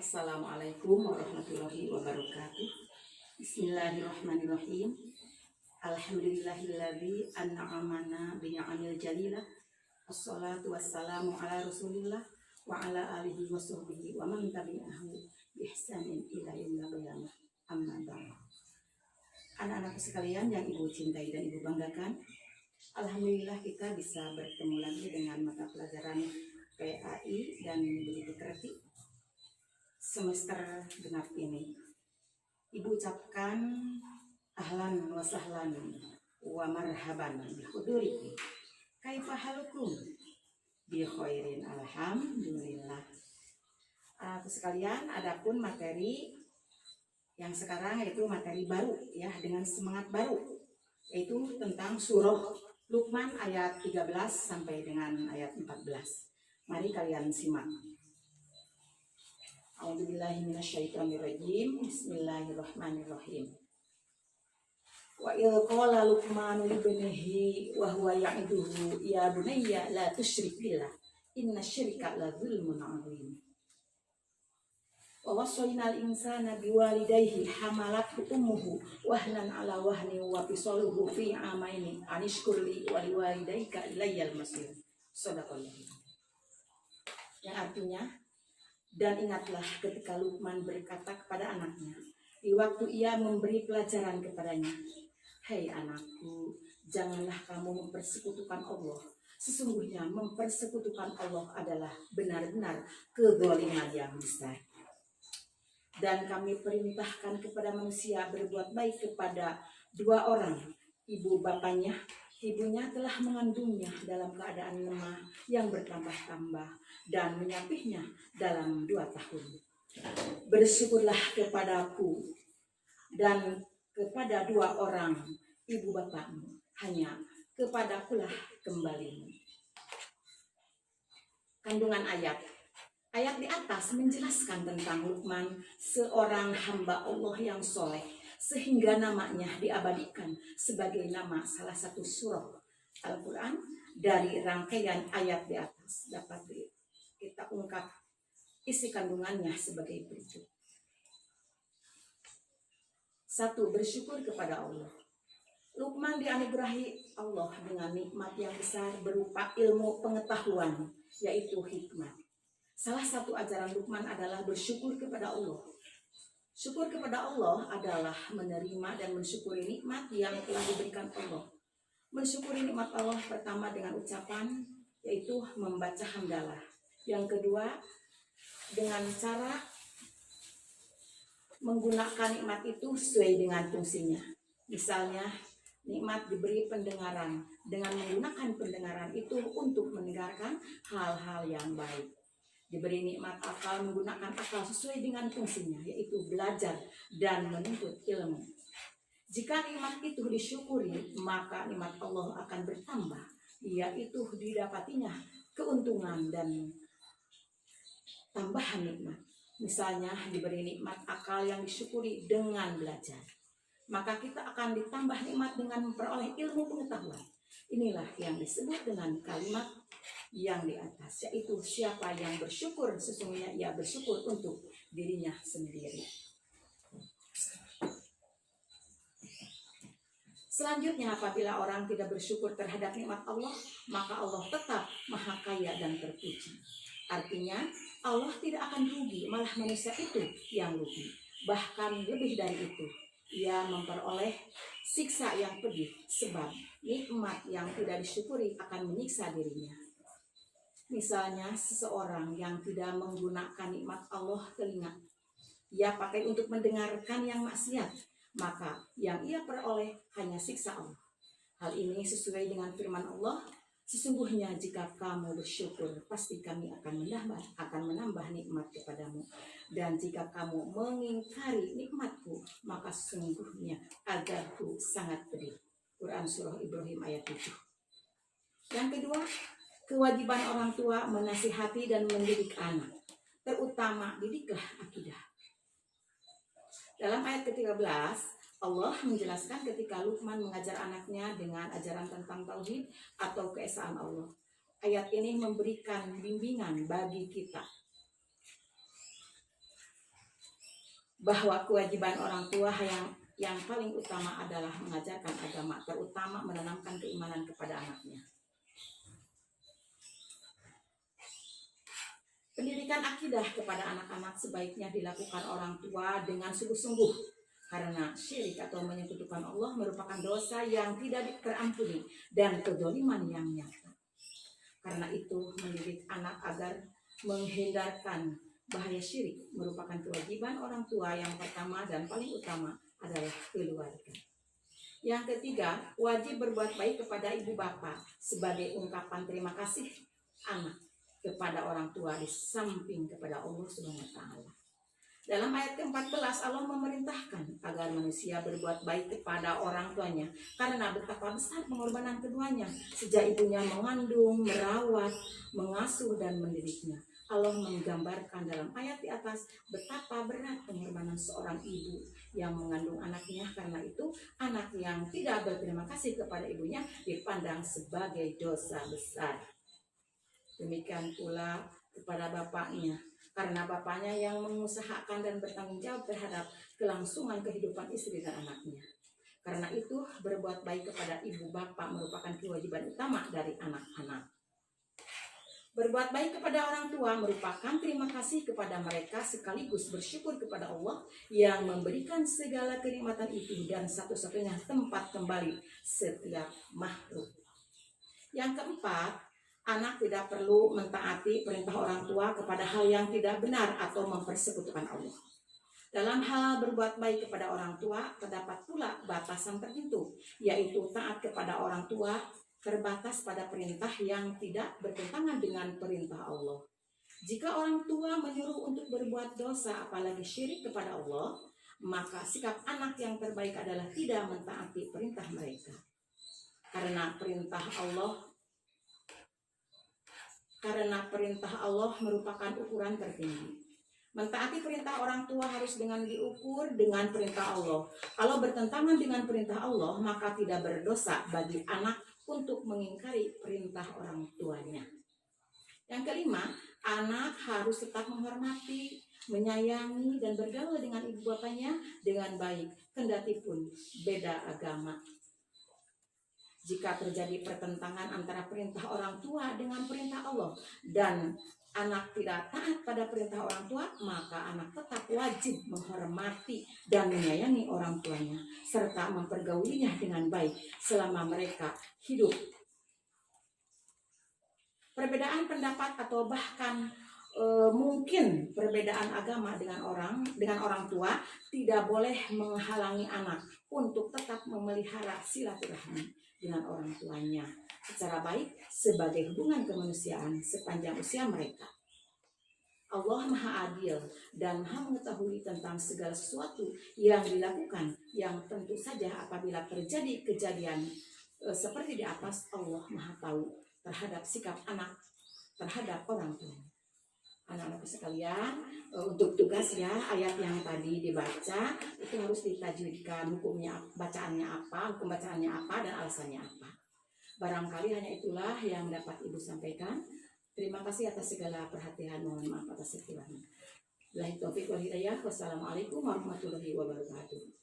Assalamualaikum warahmatullahi wabarakatuh. Bismillahirrahmanirrahim. Alhamdulillahilladzi an'amana bi ni'amil jalilah. Wassalatu wassalamu ala Rasulillah wa ala alihi wa sahbihi wa man tabi'ahu bi ihsanin ila yaumil qiyamah. Amma ba'd. Anak-anakku sekalian yang Ibu cintai dan Ibu banggakan, alhamdulillah kita bisa bertemu lagi dengan mata pelajaran PAI dan Budi Pekerti semester genap ini. Ibu ucapkan ahlan wa sahlan wa marhaban bi hudurikum. Kaifa halukum? Bi khairin alhamdulillah. Sekalian, adapun materi yang sekarang yaitu materi baru ya, dengan semangat baru, yaitu tentang surah Luqman ayat 13 sampai dengan ayat 14. Mari kalian simak. A'udzubillahi minasyaitonirrajim. Bismillahirrahmanirrahim. Wa idh qala Luqmanu libnihi wa huwa ya'iduhu ya bunayya la tusyrik billah innasyirka la dzulmun 'adzim. Wa wasaynal insana biwalidayhi hamalathu ummuhu wahnan 'ala wahnin wa fisaluhu fi 'amaini anishkurli wa liwalidayka ilayyal masir. Shadaqallah. Yang artinya, dan ingatlah ketika Luqman berkata kepada anaknya di waktu ia memberi pelajaran kepadanya, "Hei anakku, janganlah kamu mempersekutukan Allah. Sesungguhnya mempersekutukan Allah adalah benar-benar kezaliman yang besar. Dan kami perintahkan kepada manusia berbuat baik kepada dua orang, ibu bapanya. Ibunya telah mengandungnya dalam keadaan lemah yang bertambah-tambah dan menyapihnya dalam 2 tahun. Bersyukurlah kepadaku dan kepada 2 orang ibu bapakmu, hanya kepadakulah kembalimu." Kandungan ayat di atas menjelaskan tentang Luqman, seorang hamba Allah yang soleh, sehingga namanya diabadikan sebagai nama salah satu surah Al-Quran. Dari rangkaian ayat di atas dapat kita ungkap isi kandungannya sebagai berikut. 1. Bersyukur kepada Allah. Luqman dianugerahi Allah dengan nikmat yang besar berupa ilmu pengetahuan, yaitu hikmah. Salah satu ajaran Luqman adalah bersyukur kepada Allah. Syukur kepada Allah adalah menerima dan mensyukuri nikmat yang telah diberikan Allah. Mensyukuri nikmat Allah pertama dengan ucapan, yaitu membaca hamdalah. Yang kedua, dengan cara menggunakan nikmat itu sesuai dengan fungsinya. Misalnya, nikmat diberi pendengaran. Dengan menggunakan pendengaran itu untuk mendengarkan hal-hal yang baik. Diberi nikmat akal, menggunakan akal sesuai dengan fungsinya, yaitu belajar dan menuntut ilmu. Jika nikmat itu disyukuri, maka nikmat Allah akan bertambah, yaitu didapatinya keuntungan dan tambahan nikmat. Misalnya diberi nikmat akal yang disyukuri dengan belajar, maka kita akan ditambah nikmat dengan memperoleh ilmu pengetahuan. Inilah yang disebut dengan kalimat yang di atas, yaitu siapa yang bersyukur sesungguhnya ia bersyukur untuk dirinya sendiri. Selanjutnya, apabila orang tidak bersyukur terhadap nikmat Allah, maka Allah tetap maha kaya dan terpuji. Artinya, Allah tidak akan rugi, malah manusia itu yang rugi. Bahkan lebih dari itu, ia memperoleh siksa yang pedih, sebab nikmat yang tidak disyukuri akan menyiksa dirinya. Misalnya, seseorang yang tidak menggunakan nikmat Allah telinga, ia pakai untuk mendengarkan yang maksiat, maka yang ia peroleh hanya siksa Allah. Hal ini sesuai dengan firman Allah, "Sesungguhnya jika kamu bersyukur, pasti kami akan menambah nikmat kepadamu. Dan jika kamu mengingkari nikmatku, maka sesungguhnya azabku sangat pedih." Quran Surah Ibrahim ayat 7. Yang kedua, kewajiban orang tua menasihati dan mendidik anak, terutama didiklah akidah. Dalam ayat ke-13, Allah menjelaskan ketika Luqman mengajar anaknya dengan ajaran tentang tauhid atau keesaan Allah. Ayat ini memberikan bimbingan bagi kita bahwa kewajiban orang tua yang paling utama adalah mengajarkan agama, terutama menanamkan keimanan kepada anaknya. Pendidikan akidah kepada anak-anak sebaiknya dilakukan orang tua dengan sungguh-sungguh, karena syirik atau menyekutukan Allah merupakan dosa yang tidak terampuni dan kezaliman yang nyata. Karena itu, mendidik anak agar menghindarkan bahaya syirik merupakan kewajiban orang tua yang pertama dan paling utama adalah keluarga. Yang ketiga, wajib berbuat baik kepada ibu bapa sebagai ungkapan terima kasih anak kepada orang tua di samping kepada Allah Subhanahu wa taala. Dalam ayat ke-14 Allah memerintahkan agar manusia berbuat baik kepada orang tuanya karena betapa besar pengorbanan keduanya sejak ibunya mengandung, merawat, mengasuh dan mendidiknya. Allah menggambarkan dalam ayat di atas betapa berat pengorbanan seorang ibu yang mengandung anaknya. Karena itu anak yang tidak berterima kasih kepada ibunya dipandang sebagai dosa besar. Demikian pula kepada bapaknya, karena bapaknya yang mengusahakan dan bertanggung jawab terhadap kelangsungan kehidupan istri dan anaknya. Karena itu berbuat baik kepada ibu bapak merupakan kewajiban utama dari anak-anak. Berbuat baik kepada orang tua merupakan terima kasih kepada mereka sekaligus bersyukur kepada Allah yang memberikan segala kenikmatan itu dan satu-satunya tempat kembali setiap makhluk. Yang keempat, anak tidak perlu mentaati perintah orang tua kepada hal yang tidak benar atau mempersekutukan Allah. Dalam hal berbuat baik kepada orang tua, terdapat pula batasan tertentu, yaitu taat kepada orang tua terbatas pada perintah yang tidak bertentangan dengan perintah Allah. Jika orang tua menyuruh untuk berbuat dosa, apalagi syirik kepada Allah, maka sikap anak yang terbaik adalah tidak mentaati perintah mereka. Karena perintah Allah merupakan ukuran tertinggi. Mentaati perintah orang tua harus diukur dengan perintah Allah. Kalau bertentangan dengan perintah Allah, maka tidak berdosa bagi anak untuk mengingkari perintah orang tuanya. Yang kelima, anak harus tetap menghormati, menyayangi, dan bergaul dengan ibu bapanya dengan baik, kendati pun beda agama. Jika terjadi pertentangan antara perintah orang tua dengan perintah Allah dan anak tidak taat pada perintah orang tua, maka anak tetap wajib menghormati dan menyayangi orang tuanya serta mempergaulinya dengan baik selama mereka hidup. Perbedaan pendapat atau bahkan mungkin perbedaan agama dengan orang tua tidak boleh menghalangi anak untuk tetap memelihara silaturahmi dengan orang tuanya secara baik sebagai hubungan kemanusiaan sepanjang usia mereka. Allah Maha Adil dan Maha mengetahui tentang segala sesuatu yang dilakukan, yang tentu saja apabila terjadi kejadian seperti di atas, Allah Maha tahu terhadap sikap anak terhadap orang tua. Anak-anak sekalian, untuk tugas ya, ayat yang tadi dibaca itu harus ditajwidkan, hukum bacaannya apa dan alasannya apa. Barangkali hanya itulah yang dapat Ibu sampaikan. Terima kasih atas segala perhatian, mohon maaf atas kekurangan. Billahi taufiq wal hidayah. Wassalamualaikum warahmatullahi wabarakatuh.